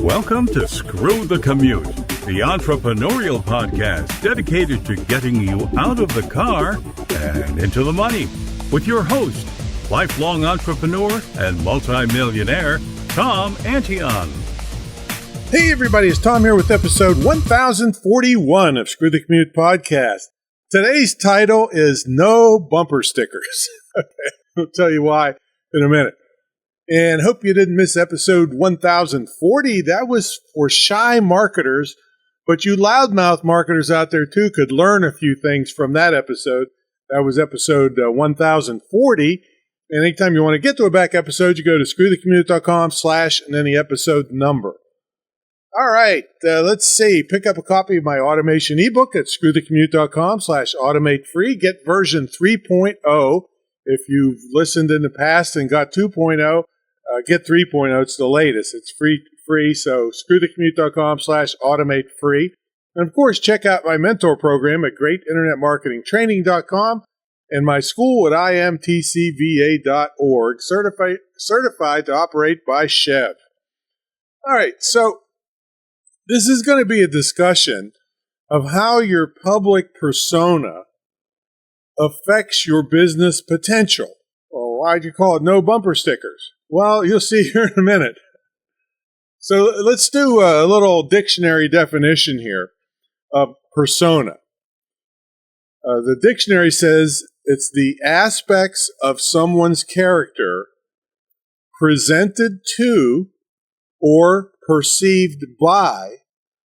Welcome to Screw the Commute, the entrepreneurial podcast dedicated to getting you out of the car and into the money. With your host, lifelong entrepreneur and multimillionaire, Tom Antion. Hey everybody, it's Tom here with episode 1041 of Screw the Commute podcast. Today's title is No Bumper Stickers. Okay, I'll tell you why in a minute. And hope you didn't miss episode 1040. That was for shy marketers, but you loudmouth marketers out there too could learn a few things from that episode. That was episode 1040. And anytime you want to get to a back episode, you go to screwthecommute.com/ and then the episode number. All right, let's see. Pick up a copy of my automation ebook at screwthecommute.com/automate free. Get version 3.0. If you've listened in the past and got 2.0, get 3.0. It's the latest. It's free. So screwthecommute.com/automate free. And of course, check out my mentor program at greatinternetmarketingtraining.com and my school at imtcva.org, certified to operate by Chev. All right, so this is going to be a discussion of how your public persona affects your business potential. Well, why'd you call it no bumper stickers? Well, you'll see here in a minute. So let's do a little dictionary definition here of persona. The dictionary says it's the aspects of someone's character presented to or perceived by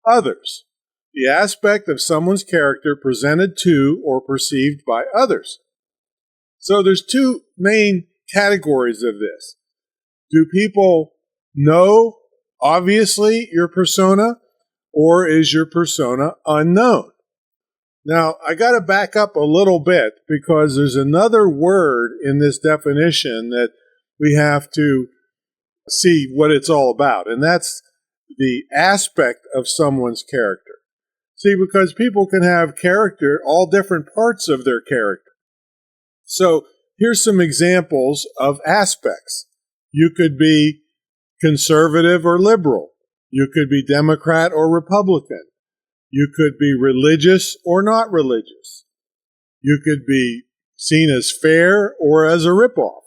others. The aspect of someone's character presented to or perceived by others. So there's two main categories of this. Do people know, obviously, your persona, or is your persona unknown? Now, I got to back up a little bit because there's another word in this definition that we have to see what it's all about, and that's the aspect of someone's character. See, because people can have character, all different parts of their character. So here's some examples of aspects. You could be conservative or liberal. You could be Democrat or Republican. You could be religious or not religious. You could be seen as fair or as a ripoff.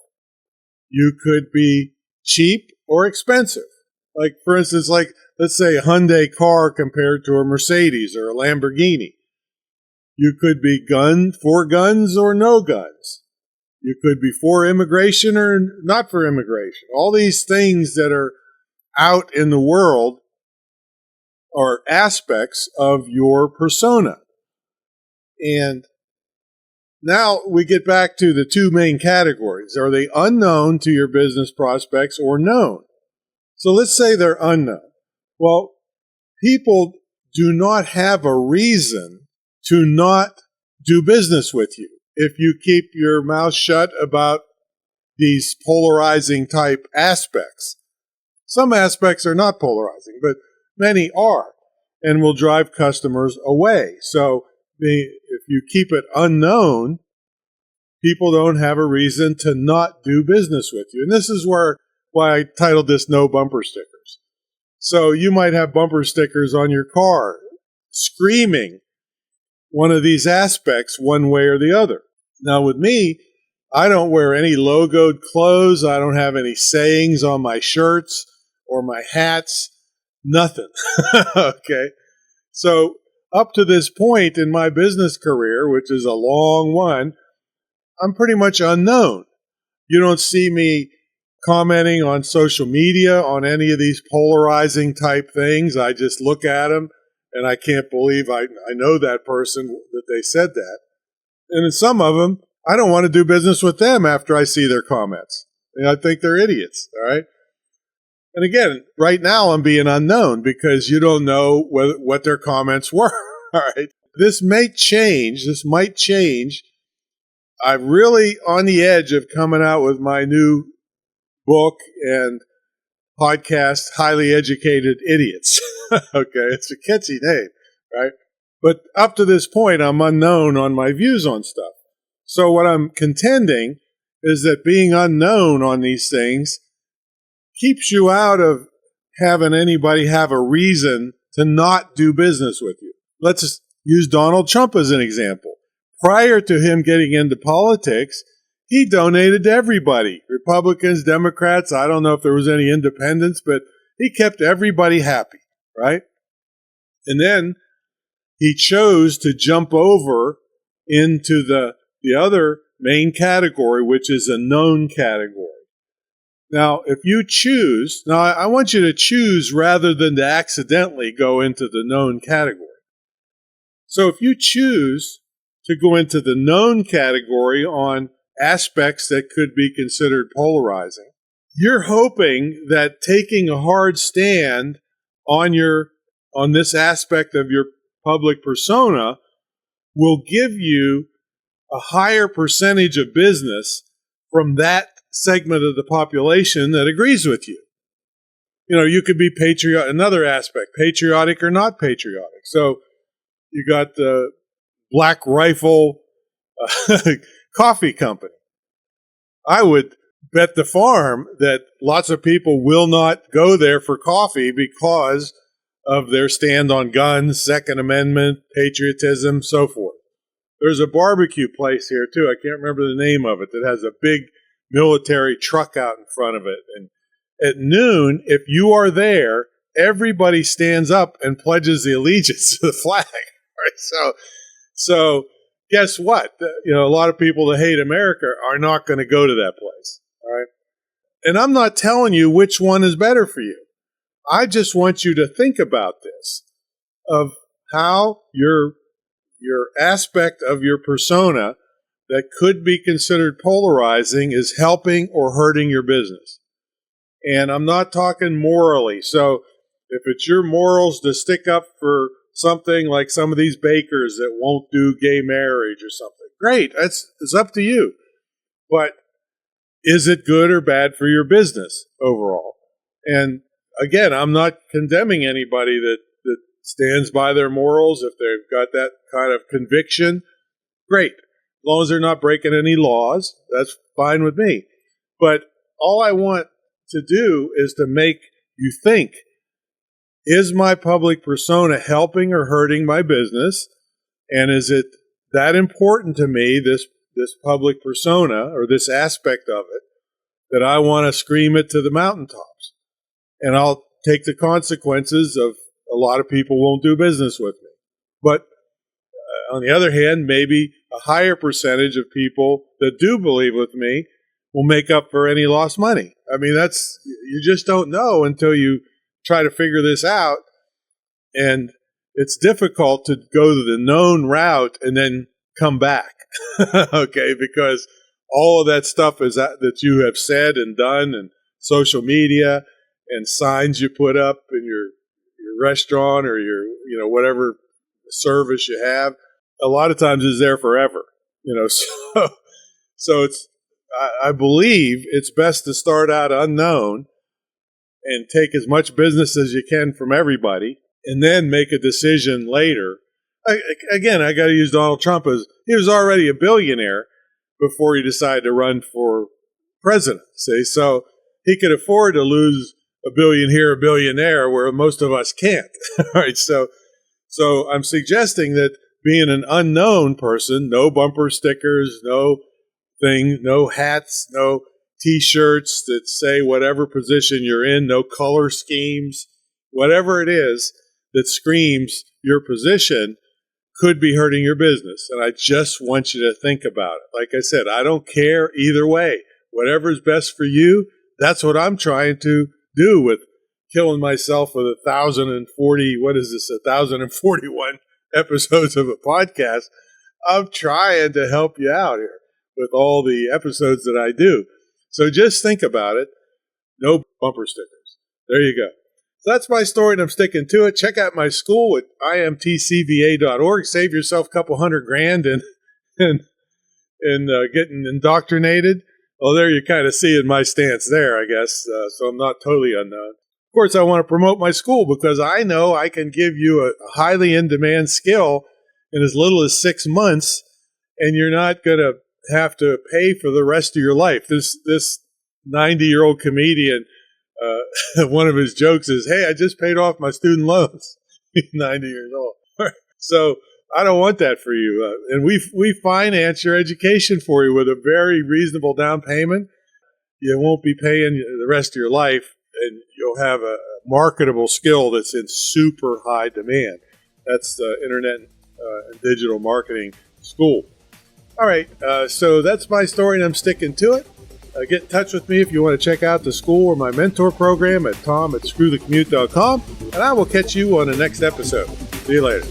You could be cheap or expensive. Like, for instance, let's say a Hyundai car compared to a Mercedes or a Lamborghini. You could be for guns or no guns. You could be for immigration or not for immigration. All these things that are out in the world are aspects of your persona. And now we get back to the two main categories. Are they unknown to your business prospects or known? So let's say they're unknown. Well, people do not have a reason to not do business with you if you keep your mouth shut about these polarizing type aspects. Some aspects are not polarizing, but many are and will drive customers away. So if you keep it unknown, people don't have a reason to not do business with you. And this is why I titled this No Bumper Stickers. So you might have bumper stickers on your car screaming one of these aspects one way or the other. Now with me, I don't wear any logoed clothes. I don't have any sayings on my shirts or my hats. Nothing. Okay. So up to this point in my business career, which is a long one, I'm pretty much unknown. You don't see me commenting on social media on any of these polarizing type things. I just look at them and I can't believe I know that person that they said that. And in some of them, I don't want to do business with them after I see their comments. And I think they're idiots, all right? And again, right now I'm being unknown because you don't know what their comments were, all right? This might change. I'm really on the edge of coming out with my new book and podcast, Highly Educated Idiots. Okay, it's a catchy name, right? But up to this point, I'm unknown on my views on stuff. So what I'm contending is that being unknown on these things keeps you out of having anybody have a reason to not do business with you. Let's use Donald Trump as an example. Prior to him getting into politics, he donated to everybody. Republicans, Democrats, I don't know if there was any independents, but he kept everybody happy, right? And then he chose to jump over into the other main category, which is a known category. Now, if you choose, now I want you to choose rather than to accidentally go into the known category. So if you choose to go into the known category on aspects that could be considered polarizing, you're hoping that taking a hard stand on this aspect of your public persona will give you a higher percentage of business from that segment of the population that agrees with you. You know, you could be patriotic, another aspect, patriotic or not patriotic. So you got the Black Rifle coffee company. I would bet the farm that lots of people will not go there for coffee because of their stand on guns, Second Amendment, patriotism, so forth. There's a barbecue place here, too. I can't remember the name of it, that has a big military truck out in front of it. And at noon, if you are there, everybody stands up and pledges the allegiance to the flag. Right? So guess what? You know, a lot of people that hate America are not going to go to that place. All right? And I'm not telling you which one is better for you. I just want you to think about this, of how your aspect of your persona that could be considered polarizing is helping or hurting your business. And I'm not talking morally. So if it's your morals to stick up for something like some of these bakers that won't do gay marriage or something, great. It's up to you. But is it good or bad for your business overall? And again, I'm not condemning anybody that stands by their morals. If they've got that kind of conviction, great. As long as they're not breaking any laws, that's fine with me. But all I want to do is to make you think, is my public persona helping or hurting my business? And is it that important to me, this public persona or this aspect of it, that I want to scream it to the mountaintops? And I'll take the consequences of a lot of people won't do business with me. But on the other hand, maybe a higher percentage of people that do believe with me will make up for any lost money. I mean, you just don't know until you try to figure this out. And it's difficult to go to the known route and then come back. Okay, because all of that stuff is that you have said and done, and social media and signs you put up in your restaurant or your whatever service you have, a lot of times is there forever. So it's I believe it's best to start out unknown and take as much business as you can from everybody, and then make a decision later. Again, I got to use Donald Trump as he was already a billionaire before he decided to run for president. See, so he could afford to lose $1 billion here, $1 billion there, where most of us can't. All right, so I'm suggesting that being an unknown person, no bumper stickers, no hats, no T-shirts that say whatever position you're in, no color schemes, whatever it is that screams your position could be hurting your business. And I just want you to think about it. Like I said, I don't care either way. Whatever's best for you, that's what I'm trying to do with killing myself with 1,041 episodes of a podcast. I'm trying to help you out here with all the episodes that I do. So just think about it. No bumper stickers. There you go. So that's my story, and I'm sticking to it. Check out my school at imtcva.org. Save yourself a couple $100,000 and getting indoctrinated. Well, there you're kind of seeing my stance there, I guess. So I'm not totally unknown. Of course, I want to promote my school because I know I can give you a highly in-demand skill in as little as 6 months, and you're not going to have to pay for the rest of your life. This 90-year-old comedian one of his jokes is, "Hey, I just paid off my student loans." He's 90 years old. So I don't want that for you. And we finance your education for you with a very reasonable down payment. You won't be paying the rest of your life, and you'll have a marketable skill that's in super high demand. That's the Internet and Digital Marketing School. All right, so that's my story, and I'm sticking to it. Get in touch with me if you want to check out the school or my mentor program at tom@screwthecommute.com, and I will catch you on the next episode. See you later.